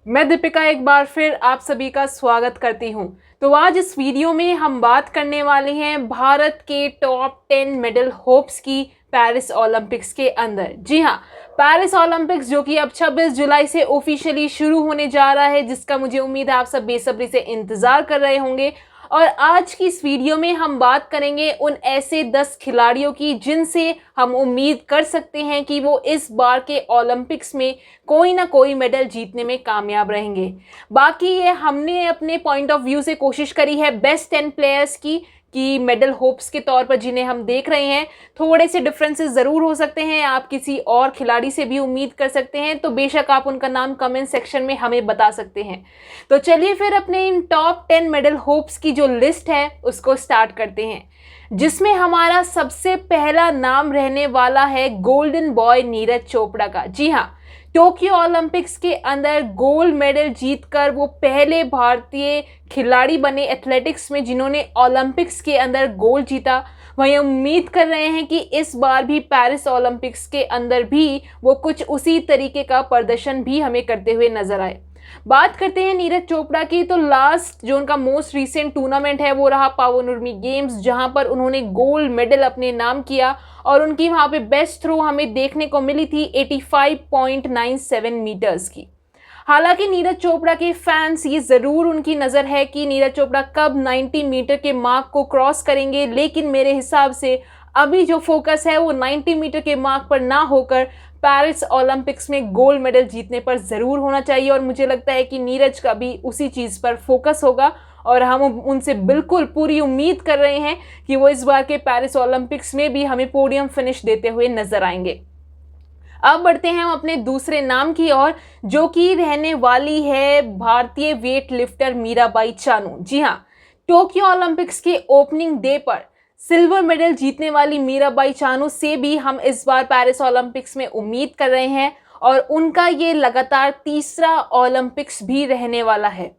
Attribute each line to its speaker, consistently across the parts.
Speaker 1: मैं दीपिका एक बार फिर आप सभी का स्वागत करती हूं। तो आज इस वीडियो में हम बात करने वाले हैं भारत के टॉप 10 मेडल होप्स की पेरिस ओलंपिक्स के अंदर। जी हां, पेरिस ओलंपिक्स जो कि अब 26 जुलाई से ऑफिशियली शुरू होने जा रहा है, जिसका मुझे उम्मीद है आप सब बेसब्री से इंतजार कर रहे होंगे। और आज की इस वीडियो में हम बात करेंगे उन ऐसे 10 खिलाड़ियों की जिनसे हम उम्मीद कर सकते हैं कि वो इस बार के ओलंपिक्स में कोई ना कोई मेडल जीतने में कामयाब रहेंगे। बाकी ये हमने अपने पॉइंट ऑफ व्यू से कोशिश करी है बेस्ट 10 प्लेयर्स की मेडल होप्स के तौर पर जिन्हें हम देख रहे हैं। थोड़े से डिफरेंसेस ज़रूर हो सकते हैं, आप किसी और खिलाड़ी से भी उम्मीद कर सकते हैं, तो बेशक आप उनका नाम कमेंट सेक्शन में हमें बता सकते हैं। तो चलिए फिर अपने इन टॉप 10 मेडल होप्स की जो लिस्ट है उसको स्टार्ट करते हैं, जिसमें हमारा सबसे पहला नाम रहने वाला है गोल्डन बॉय नीरज चोपड़ा का। जी हाँ, टोक्यो ओलंपिक्स के अंदर गोल्ड मेडल जीतकर वो पहले भारतीय खिलाड़ी बने एथलेटिक्स में जिन्होंने ओलंपिक्स के अंदर गोल्ड जीता। वहीं उम्मीद कर रहे हैं कि इस बार भी पेरिस ओलंपिक्स के अंदर भी वो कुछ उसी तरीके का प्रदर्शन भी हमें करते हुए नजर आए। बात करते हैं नीरज चोपड़ा की, तो लास्ट जो उनका मोस्ट रीसेंट टूर्नामेंट है वो रहा पावनुर्मी गेम्स, जहां पर उन्होंने गोल्ड मेडल अपने नाम किया और उनकी वहां पे बेस्ट थ्रो हमें देखने को मिली थी 85.97 मीटर्स की। हालांकि नीरज चोपड़ा के फैंस ये ज़रूर उनकी नज़र है कि नीरज चोपड़ा कब 90 मीटर के मार्क को क्रॉस करेंगे, लेकिन मेरे हिसाब से अभी जो फोकस है वो 90 मीटर के मार्क पर ना होकर पेरिस ओलंपिक्स में गोल्ड मेडल जीतने पर ज़रूर होना चाहिए। और मुझे लगता है कि नीरज का भी उसी चीज़ पर फोकस होगा और हम उनसे बिल्कुल पूरी उम्मीद कर रहे हैं कि वो इस बार के पेरिस ओलंपिक्स में भी हमें पोडियम फिनिश देते हुए नजर आएंगे। अब बढ़ते हैं हम अपने दूसरे नाम की ओर, जो कि रहने वाली है भारतीय वेट लिफ्टर मीराबाई चानू। जी हाँ, टोक्यो ओलंपिक्स के ओपनिंग डे पर सिल्वर मेडल जीतने वाली मीराबाई चानू से भी हम इस बार पेरिस ओलंपिक्स में उम्मीद कर रहे हैं और उनका ये लगातार तीसरा ओलंपिक्स भी रहने वाला है।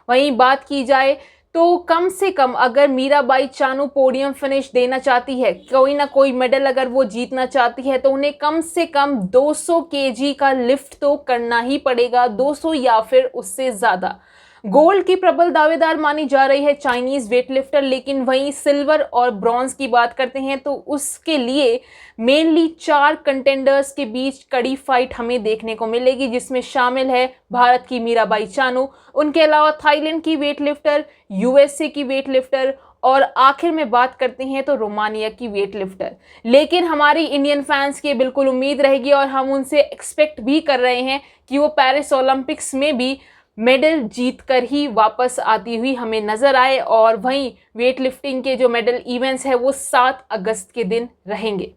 Speaker 1: वहीं बात की जाए तो कम से कम अगर मीराबाई चानू पोडियम फिनिश देना चाहती है, कोई ना कोई मेडल अगर वो जीतना चाहती है, तो उन्हें कम से कम 200 केजी का लिफ्ट तो करना ही पड़ेगा, 200 या फिर उससे ज़्यादा। गोल्ड की प्रबल दावेदार मानी जा रही है चाइनीज वेटलिफ्टर, लेकिन वहीं सिल्वर और ब्रॉन्ज की बात करते हैं तो उसके लिए मेनली 4 कंटेंडर्स के बीच कड़ी फाइट हमें देखने को मिलेगी, जिसमें शामिल है भारत की मीराबाई चानू, उनके अलावा थाईलैंड की वेटलिफ्टर, यूएसए की वेटलिफ्टर और आखिर में बात करते हैं तो रोमानिया की वेटलिफ्टर। लेकिन हमारी इंडियन फैंस की बिल्कुल उम्मीद रहेगी और हम उनसे एक्सपेक्ट भी कर रहे हैं कि वो पेरिस ओलंपिक्स में भी मेडल जीतकर ही वापस आती हुई हमें नजर आए। और वहीं वेट लिफ्टिंग के जो मेडल इवेंट्स है वो 7 अगस्त के दिन रहेंगे।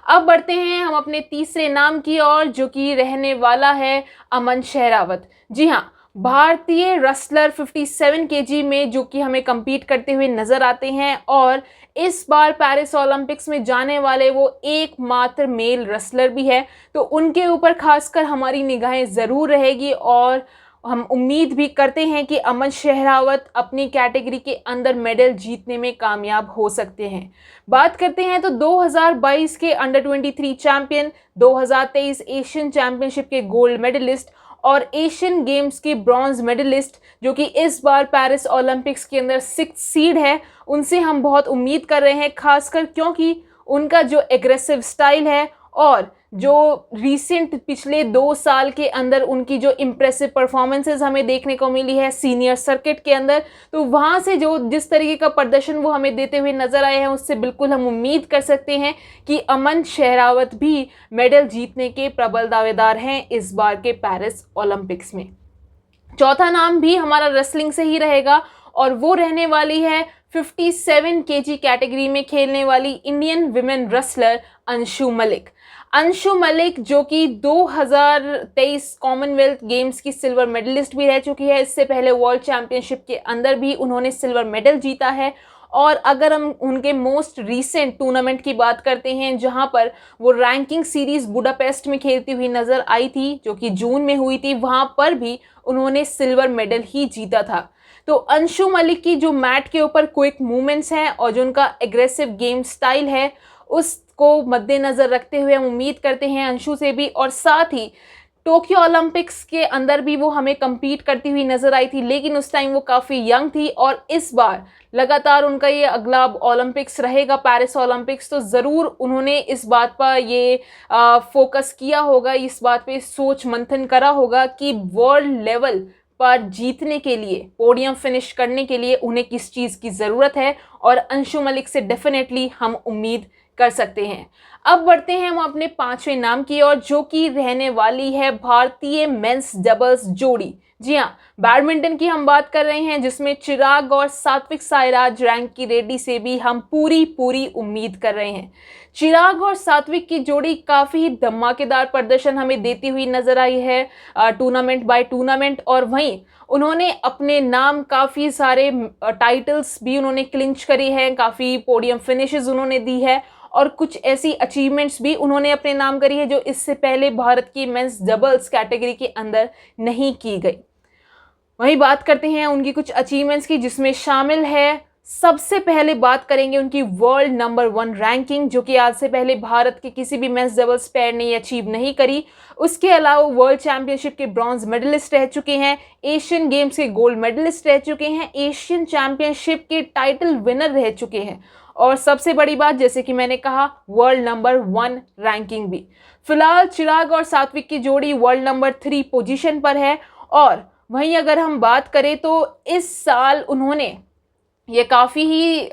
Speaker 1: अब बढ़ते हैं हम अपने तीसरे नाम की ओर, जो कि रहने वाला है अमन शेरावत। जी हाँ, भारतीय रेसलर 57 केजी में जो कि हमें compete करते हुए नजर आते हैं और इस बार पेरिस ओलंपिक्स में जाने वाले वो एकमात्र मेल रेसलर भी है, तो उनके ऊपर खासकर हमारी निगाहें ज़रूर रहेगी और हम उम्मीद भी करते हैं कि अमन शेरावत अपनी कैटेगरी के अंदर मेडल जीतने में कामयाब हो सकते हैं। बात करते हैं तो 2022 के अंडर 23 चैंपियन, 2023 एशियन चैंपियनशिप के गोल्ड मेडलिस्ट और एशियन गेम्स के ब्रॉन्ज मेडलिस्ट, जो कि इस बार पेरिस ओलंपिक्स के अंदर 6th सीड है, उनसे हम बहुत उम्मीद कर रहे हैं, खासकर क्योंकि उनका जो एग्रेसिव स्टाइल है और जो रीसेंट पिछले 2 साल के अंदर उनकी जो इम्प्रेसिव परफॉर्मेंसेज हमें देखने को मिली है सीनियर सर्किट के अंदर, तो वहाँ से जो जिस तरीके का प्रदर्शन वो हमें देते हुए नजर आए हैं, उससे बिल्कुल हम उम्मीद कर सकते हैं कि अमन शेरावत भी मेडल जीतने के प्रबल दावेदार हैं इस बार के पेरिस ओलंपिक्स में। चौथा नाम भी हमारा रेसलिंग से ही रहेगा और वो रहने वाली है 57 केजी कैटेगरी में खेलने वाली Indian women wrestler Anshu Malik. Anshu Malik जो कि 2023 कॉमनवेल्थ गेम्स की सिल्वर मेडलिस्ट भी रह चुकी है, इससे पहले वर्ल्ड चैंपियनशिप के अंदर भी उन्होंने सिल्वर मेडल जीता है। और अगर हम उनके मोस्ट रीसेंट टूर्नामेंट की बात करते हैं, जहां पर वो रैंकिंग सीरीज बुडापेस्ट में खेलती हुई नजर आई थी, जो कि जून में हुई थी, वहां पर भी उन्होंने सिल्वर मेडल ही जीता था। तो अंशु मलिक की जो मैट के ऊपर क्विक मूवमेंट्स हैं और जो उनका एग्रेसिव गेम स्टाइल है, उसको मद्देनज़र रखते हुए हम उम्मीद करते हैं अंशु से भी, और साथ ही टोक्यो ओलंपिक्स के अंदर भी वो हमें compete करती हुई नजर आई थी, लेकिन उस टाइम वो काफ़ी यंग थी और इस बार लगातार उनका ये अगला ओलंपिक्स रहेगा पेरिस ओलंपिक्स, तो ज़रूर उन्होंने इस बात पर ये फोकस किया होगा, इस बात पे सोच मंथन करा होगा कि वर्ल्ड लेवल पर जीतने के लिए, पोडियम फिनिश करने के लिए उन्हें किस चीज़ की ज़रूरत है, और अंशु मलिक से डेफिनेटली हम उम्मीद कर सकते हैं। अब बढ़ते हैं हम अपने पांचवें नाम की ओर, जो कि रहने वाली है भारतीय मेंस डबल्स जोड़ी। जी हाँ, बैडमिंटन की हम बात कर रहे हैं, जिसमें चिराग और सात्विक साईराज रैंकी रेड्डी से भी हम पूरी उम्मीद कर रहे हैं। चिराग और सात्विक की जोड़ी काफ़ी धमाकेदार प्रदर्शन हमें देती हुई नजर आई है टूर्नामेंट बाय टूर्नामेंट, और वहीं उन्होंने अपने नाम काफ़ी सारे टाइटल्स भी उन्होंने क्लिंच करी है, काफ़ी पोडियम फिनिशेस उन्होंने दी है, और कुछ ऐसी अचीवमेंट्स भी उन्होंने अपने नाम करी है जो इससे पहले भारत की मेंस डबल्स कैटेगरी के अंदर नहीं की गई। वहीं बात करते हैं उनकी कुछ अचीवमेंट्स की, जिसमें शामिल है, सबसे पहले बात करेंगे उनकी वर्ल्ड नंबर 1 रैंकिंग, जो कि आज से पहले भारत के किसी भी मेंस डबल्स पेयर ने अचीव नहीं करी। उसके अलावा वर्ल्ड चैंपियनशिप के ब्रॉन्ज मेडलिस्ट रह चुके हैं, एशियन गेम्स के गोल्ड मेडलिस्ट रह चुके हैं, एशियन चैंपियनशिप के टाइटल विनर रह चुके हैं, और सबसे बड़ी बात, जैसे कि मैंने कहा, वर्ल्ड नंबर 1 रैंकिंग भी। फिलहाल चिराग और सात्विक की जोड़ी वर्ल्ड नंबर 3 पोजीशन पर है, और वहीं अगर हम बात करें तो इस साल उन्होंने, ये काफ़ी ही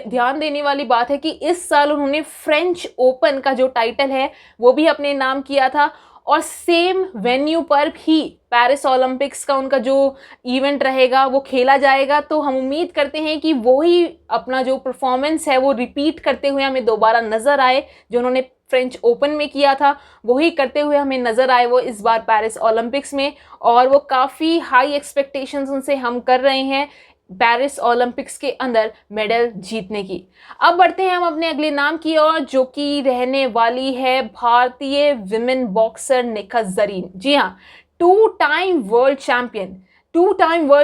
Speaker 1: ध्यान देने वाली बात है कि इस साल उन्होंने फ्रेंच ओपन का जो टाइटल है वो भी अपने नाम किया था, और सेम वेन्यू पर भी पेरिस ओलंपिक्स का उनका जो इवेंट रहेगा वो खेला जाएगा। तो हम उम्मीद करते हैं कि वही अपना जो परफॉर्मेंस है वो रिपीट करते हुए हमें दोबारा नज़र आए, जो उन्होंने फ्रेंच ओपन में किया था वही करते हुए हमें नज़र आए वो इस बार पेरिस ओलंपिक्स में, और वो काफ़ी हाई एक्सपेक्टेशंस उनसे हम कर रहे हैं पेरिस ओलंपिक्स के अंदर मेडल जीतने की। अब बढ़ते हैं हम अपने अगले नाम की ओर, जो कि रहने वाली है भारतीय विमेन बॉक्सर निखत जरीन। जी हाँ, two time world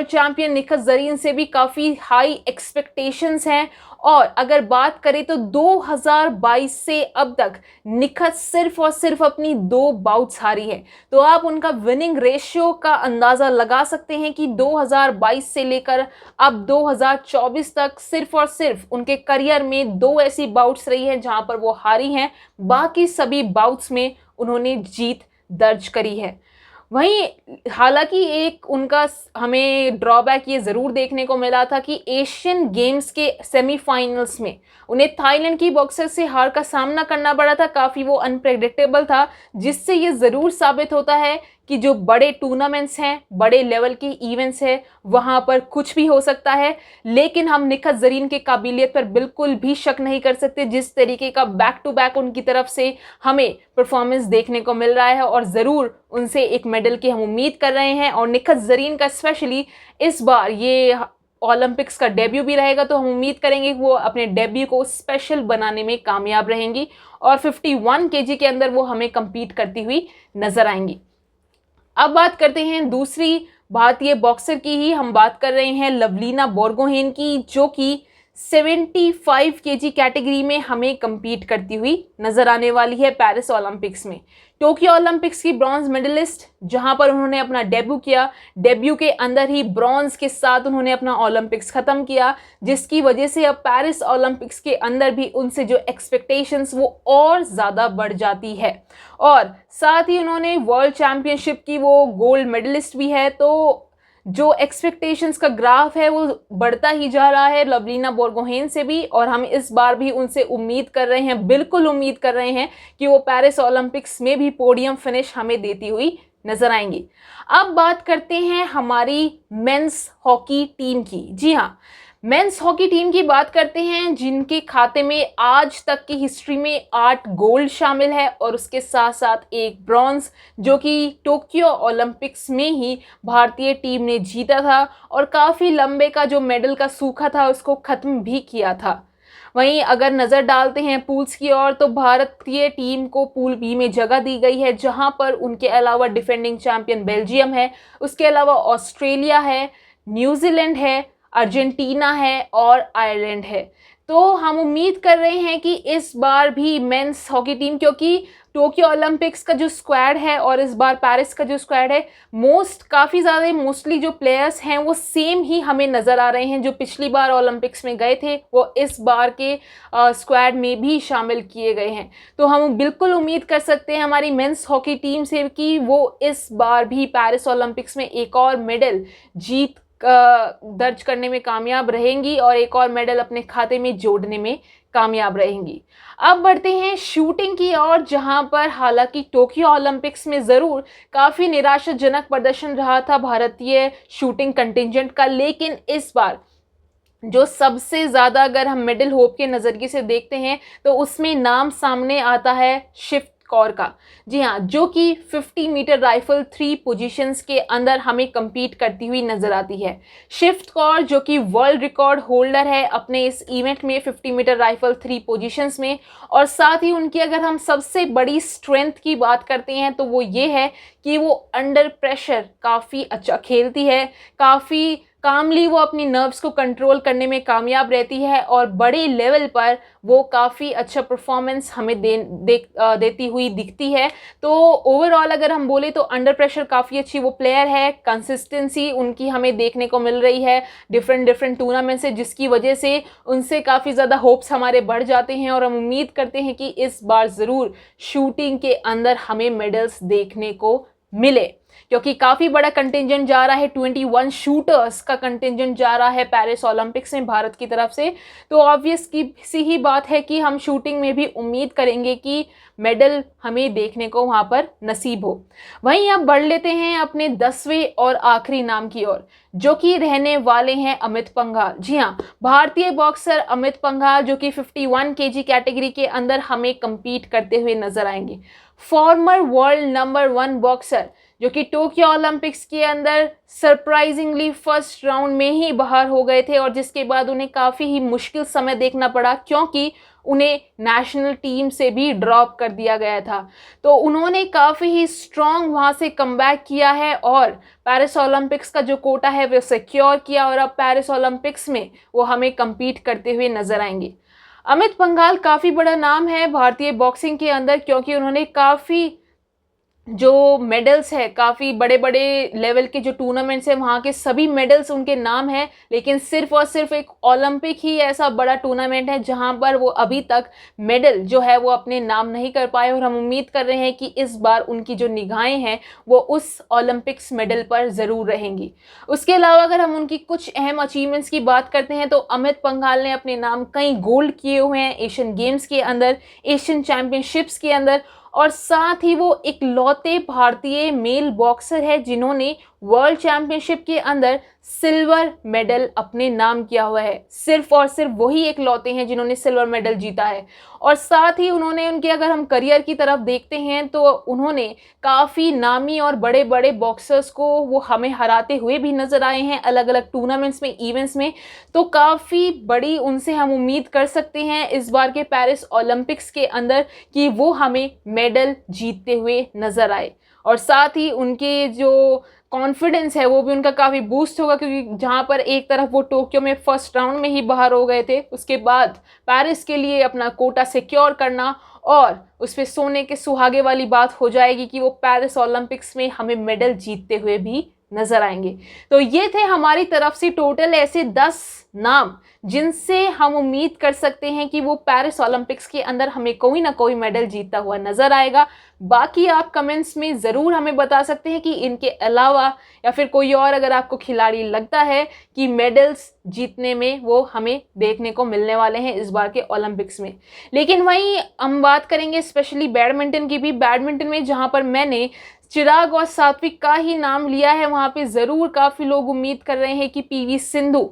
Speaker 1: champion Nikhat Zareen से भी काफ़ी हाई एक्सपेक्टेशंस हैं, और अगर बात करें तो 2022 से अब तक निखत सिर्फ और सिर्फ अपनी 2 बाउट्स हारी है। तो आप उनका विनिंग रेशियो का अंदाज़ा लगा सकते हैं कि 2022 से लेकर अब 2024 तक सिर्फ और सिर्फ उनके करियर में 2 ऐसी बाउट्स रही हैं जहां पर वो हारी हैं, बाकी सभी बाउट्स में उन्होंने जीत दर्ज करी है। वहीं हालांकि एक उनका हमें ड्रॉबैक ये ज़रूर देखने को मिला था कि एशियन गेम्स के सेमीफाइनल्स में उन्हें थाईलैंड की बॉक्सर से हार का सामना करना पड़ा था, काफ़ी वो अनप्रेडिक्टेबल था, जिससे ये ज़रूर साबित होता है कि जो बड़े टूर्नामेंट्स हैं, बड़े लेवल के इवेंट्स हैं, वहाँ पर कुछ भी हो सकता है। लेकिन हम निखत जरीन के काबिलियत पर बिल्कुल भी शक नहीं कर सकते, जिस तरीके का बैक टू बैक उनकी तरफ से हमें परफॉर्मेंस देखने को मिल रहा है, और ज़रूर उनसे एक मेडल की हम उम्मीद कर रहे हैं। और निखत जरीन का स्पेशली इस बार ये ओलंपिक्स का डेब्यू भी रहेगा, तो हम उम्मीद करेंगे कि वो अपने डेब्यू को स्पेशल बनाने में कामयाब रहेंगी, और 51 केजी के अंदर वो हमें कम्पीट करती हुई नजर आएंगी। अब बात करते हैं दूसरी भारतीय बॉक्सर की ही, हम बात कर रहे हैं लवलीना बोर्गोहेन की, जो कि 75 केजी कैटेगरी में हमें कम्पीट करती हुई नजर आने वाली है पेरिस ओलंपिक्स में। टोक्यो ओलंपिक्स की ब्रॉन्ज मेडलिस्ट, जहां पर उन्होंने अपना डेब्यू किया, डेब्यू के अंदर ही ब्रॉन्ज के साथ उन्होंने अपना ओलंपिक्स ख़त्म किया, जिसकी वजह से अब पेरिस ओलंपिक्स के अंदर भी उनसे जो एक्सपेक्टेशंस वो और ज़्यादा बढ़ जाती है। और साथ ही उन्होंने वर्ल्ड चैम्पियनशिप की वो गोल्ड मेडलिस्ट भी है, तो जो एक्सपेक्टेशंस का ग्राफ है वो बढ़ता ही जा रहा है लवलीना बोर्गोहेन से भी, और हम इस बार भी उनसे उम्मीद कर रहे हैं, बिल्कुल उम्मीद कर रहे हैं कि वो पेरिस ओलंपिक्स में भी पोडियम फिनिश हमें देती हुई नजर आएंगी। अब बात करते हैं हमारी मेंस हॉकी टीम की। जी हाँ, मेंस हॉकी टीम की बात करते हैं, जिनके खाते में आज तक की हिस्ट्री में 8 गोल्ड शामिल है, और उसके साथ साथ एक ब्रॉन्ज, जो कि टोक्यो ओलंपिक्स में ही भारतीय टीम ने जीता था, और काफ़ी लंबे का जो मेडल का सूखा था उसको ख़त्म भी किया था। वहीं अगर नज़र डालते हैं पूल्स की ओर, तो भारतीय टीम को पूल बी में जगह दी गई है, जहां पर उनके अलावा डिफेंडिंग चैंपियन बेल्जियम है, उसके अलावा ऑस्ट्रेलिया है, न्यूजीलैंड है, अर्जेंटीना है और आयरलैंड है। तो हम उम्मीद कर रहे हैं कि इस बार भी मेंस हॉकी टीम, क्योंकि टोक्यो ओलंपिक्स का जो स्क्वाड है और इस बार पेरिस का जो स्क्वाड है, मोस्टली जो प्लेयर्स हैं वो सेम ही हमें नज़र आ रहे हैं। जो पिछली बार ओलंपिक्स में गए थे वो इस बार के स्क्वाड में भी शामिल किए गए हैं। तो हम बिल्कुल उम्मीद कर सकते हैं हमारी मेंस हॉकी टीम से कि वो इस बार भी पेरिस ओलंपिक्स में एक और मेडल जीत दर्ज करने में कामयाब रहेंगी और एक और मेडल अपने खाते में जोड़ने में कामयाब रहेंगी। अब बढ़ते हैं शूटिंग की ओर, जहां पर हालांकि टोक्यो ओलंपिक्स में ज़रूर काफ़ी निराशाजनक प्रदर्शन रहा था भारतीय शूटिंग कंटिंजेंट का, लेकिन इस बार जो सबसे ज़्यादा अगर हम मेडल होप के नज़रिए से देखते हैं तो उसमें नाम सामने आता है शिव कौर का। जी हाँ, जो कि 50 मीटर राइफल 3 पोजीशंस के अंदर हमें compete करती हुई नज़र आती है। शिव कौर जो कि वर्ल्ड रिकॉर्ड होल्डर है अपने इस इवेंट में 50 मीटर राइफल 3 पोजीशंस में, और साथ ही उनकी अगर हम सबसे बड़ी स्ट्रेंथ की बात करते हैं तो वो ये है कि वो अंडर प्रेशर काफ़ी अच्छा खेलती है, काफ़ी कामली वो अपनी नर्व्स को कंट्रोल करने में कामयाब रहती है और बड़े लेवल पर वो काफ़ी अच्छा परफॉर्मेंस हमें देती हुई दिखती है। तो ओवरऑल अगर हम बोले तो अंडर प्रेशर काफ़ी अच्छी वो प्लेयर है, कंसिस्टेंसी उनकी हमें देखने को मिल रही है डिफरेंट टूर्नामेंट से, जिसकी वजह से उनसे काफ़ी ज़्यादा होप्स हमारे बढ़ जाते हैं और हम उम्मीद करते हैं कि इस बार ज़रूर शूटिंग के अंदर हमें मेडल्स देखने को मिले, क्योंकि काफ़ी बड़ा कंटिंजेंट जा रहा है। 21 शूटर्स का कंटिंजेंट जा रहा है पेरिस ओलंपिक्स में भारत की तरफ से। तो ऑब्वियस की सी ही बात है कि हम शूटिंग में भी उम्मीद करेंगे कि मेडल हमें देखने को वहाँ पर नसीब हो। वहीं अब बढ़ लेते हैं अपने 10वें और आखिरी नाम की ओर, जो कि रहने वाले हैं अमित पंघाल। जी हाँ, भारतीय बॉक्सर अमित पंघाल जो कि 51 केजी कैटेगरी के अंदर हमें compete करते हुए नजर आएंगे। फॉर्मर वर्ल्ड नंबर 1 बॉक्सर जो कि टोक्यो ओलंपिक्स के अंदर सरप्राइजिंगली फर्स्ट राउंड में ही बाहर हो गए थे और जिसके बाद उन्हें काफ़ी ही मुश्किल समय देखना पड़ा, क्योंकि उन्हें नेशनल टीम से भी ड्रॉप कर दिया गया था। तो उन्होंने काफ़ी ही स्ट्रॉन्ग वहाँ से कमबैक किया है और पेरिस ओलंपिक्स का जो कोटा है वो सिक्योर किया और अब पेरिस ओलंपिक्स में वो हमें compete करते हुए नजर आएंगे। अमित पंघाल काफ़ी बड़ा नाम है भारतीय बॉक्सिंग के अंदर, क्योंकि उन्होंने काफ़ी जो मेडल्स है, काफ़ी बड़े बड़े लेवल के जो टूर्नामेंट्स हैं वहाँ के सभी मेडल्स उनके नाम हैं, लेकिन सिर्फ और सिर्फ एक ओलंपिक ही ऐसा बड़ा टूर्नामेंट है जहाँ पर वो अभी तक मेडल जो है वो अपने नाम नहीं कर पाए और हम उम्मीद कर रहे हैं कि इस बार उनकी जो निगाहें हैं वो उस ओलंपिक्स मेडल पर ज़रूर रहेंगी। उसके अलावा अगर हम उनकी कुछ अहम अचीवमेंट्स की बात करते हैं तो अमित पंघाल ने अपने नाम कई गोल्ड किए हुए हैं एशियन गेम्स के अंदर, एशियन चैम्पियनशिप्स के अंदर, और साथ ही वो इकलौते भारतीय मेल बॉक्सर है जिन्होंने वर्ल्ड चैंपियनशिप के अंदर सिल्वर मेडल अपने नाम किया हुआ है। सिर्फ और सिर्फ वही इकलौते हैं जिन्होंने सिल्वर मेडल जीता है। और साथ ही उन्होंने उनके अगर हम करियर की तरफ देखते हैं तो उन्होंने काफ़ी नामी और बड़े बड़े बॉक्सर्स को वो हमें हराते हुए भी नज़र आए हैं अलग अलग टूर्नामेंट्स में, इवेंट्स में। तो काफ़ी बड़ी उनसे हम उम्मीद कर सकते हैं इस बार के पेरिस ओलंपिक्स के अंदर कि वो हमें मेडल जीतते हुए नज़र आए। और साथ ही उनके जो कॉन्फिडेंस है वो भी उनका काफ़ी बूस्ट होगा, क्योंकि जहाँ पर एक तरफ वो टोक्यो में फर्स्ट राउंड में ही बाहर हो गए थे, उसके बाद पेरिस के लिए अपना कोटा सिक्योर करना और उस पर सोने के सुहागे वाली बात हो जाएगी कि वो पेरिस ओलंपिक्स में हमें मेडल जीतते हुए भी नजर आएंगे। तो ये थे हमारी तरफ से टोटल ऐसे 10 नाम जिनसे हम उम्मीद कर सकते हैं कि वो पेरिस ओलंपिक्स के अंदर हमें कोई ना कोई मेडल जीतता हुआ नजर आएगा। बाकी आप कमेंट्स में ज़रूर हमें बता सकते हैं कि इनके अलावा या फिर कोई और अगर आपको खिलाड़ी लगता है कि मेडल्स जीतने में वो हमें देखने को मिलने वाले हैं इस बार के ओलंपिक्स में। लेकिन वहीं हम बात करेंगे स्पेशली बैडमिंटन की भी। बैडमिंटन में जहाँ पर मैंने चिराग और सात्विक का ही नाम लिया है, वहाँ पे ज़रूर काफ़ी लोग उम्मीद कर रहे हैं कि पीवी सिंधु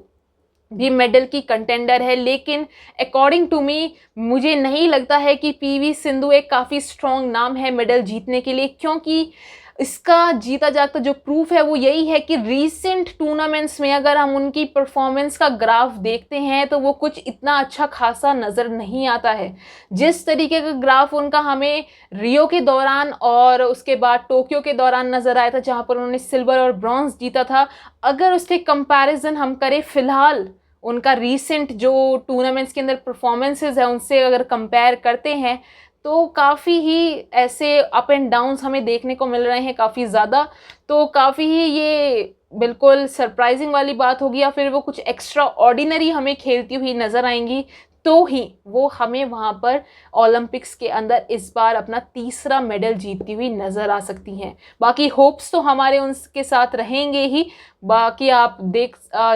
Speaker 1: भी मेडल की कंटेंडर है, लेकिन अकॉर्डिंग टू मी मुझे नहीं लगता है कि पीवी सिंधु एक काफ़ी स्ट्रॉन्ग नाम है मेडल जीतने के लिए, क्योंकि इसका जीता जागता जो प्रूफ है वो यही है कि रीसेंट टूर्नामेंट्स में अगर हम उनकी परफॉर्मेंस का ग्राफ देखते हैं तो वो कुछ इतना अच्छा खासा नज़र नहीं आता है। जिस तरीके का ग्राफ उनका हमें रियो के दौरान और उसके बाद टोक्यो के दौरान नज़र आया था जहाँ पर उन्होंने सिल्वर और ब्रॉन्ज जीता था, अगर उसके कंपैरिजन हम करें फ़िलहाल उनका रीसेंट जो टूर्नामेंट्स के अंदर परफॉर्मेंसेस है उनसे अगर कंपेयर करते हैं तो काफ़ी ही ऐसे अप एंड डाउन्स हमें देखने को मिल रहे हैं काफ़ी ज़्यादा। तो काफ़ी ही ये बिल्कुल सरप्राइजिंग वाली बात होगी या फिर वो कुछ एक्स्ट्रा ऑर्डिनरी हमें खेलती हुई नज़र आएंगी तो ही वो हमें वहाँ पर ओलंपिक्स के अंदर इस बार अपना तीसरा मेडल जीतती हुई नज़र आ सकती हैं। बाकी होप्स तो हमारे उनके साथ रहेंगे ही। बाकी आप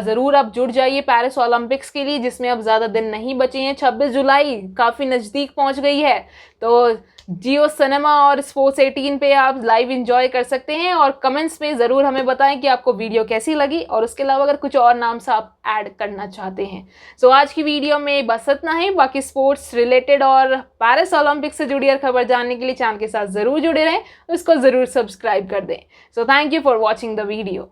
Speaker 1: ज़रूर आप जुड़ जाइए पेरिस ओलंपिक्स के लिए, जिसमें अब ज़्यादा दिन नहीं बचे हैं। 26 जुलाई काफ़ी नज़दीक पहुँच गई है। तो जियो सिनेमा और स्पोर्ट्स 18 पे आप लाइव एंजॉय कर सकते हैं। और कमेंट्स में ज़रूर हमें बताएं कि आपको वीडियो कैसी लगी और उसके अलावा अगर कुछ और नाम से आप ऐड करना चाहते हैं। सो आज की वीडियो में बस इतना है। बाकी स्पोर्ट्स रिलेटेड और पेरिस ओलंपिक से जुड़ी हर खबर जानने के लिए चैनल के साथ ज़रूर जुड़े रहें, उसको ज़रूर सब्सक्राइब कर दें। So thank you for watching the video.